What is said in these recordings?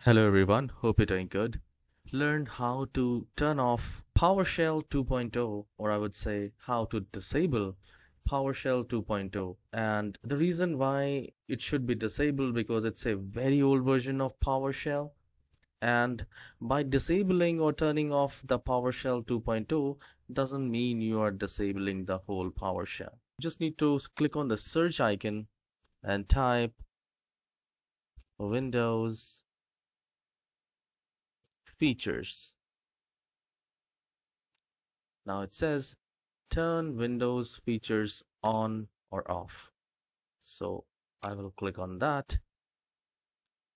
Hello everyone, hope you're doing good. Learned how to turn off PowerShell 2.0, or I would say how to disable PowerShell 2.0. And the reason why it should be disabled because it's a very old version of PowerShell. And by disabling or turning off the PowerShell 2.0 doesn't mean you are disabling the whole PowerShell. You just need to click on the search icon and type Windows features. Now it says turn Windows features on or off. So I will click on that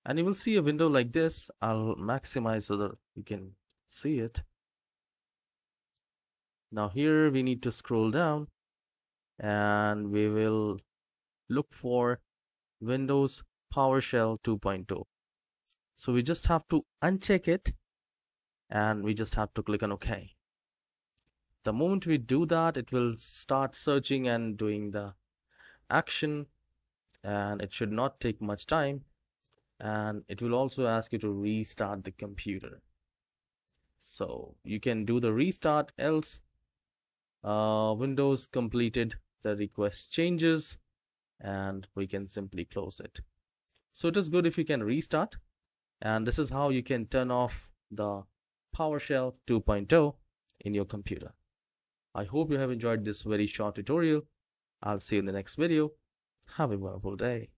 and you will see a window like this. I'll maximize so that you can see it. Now here we need to scroll down and we will look for Windows PowerShell 2.0. So we just have to uncheck it and we just have to click on OK. The moment we do that, it will start searching and doing the action, and it should not take much time, and it will also ask you to restart the computer. So you can do the restart, else Windows completed the request changes and we can simply close it. So it is good if you can restart, and this is how you can turn off the PowerShell 2.0 in your computer. I hope you have enjoyed this very short tutorial. I'll see you in the next video. Have a wonderful day.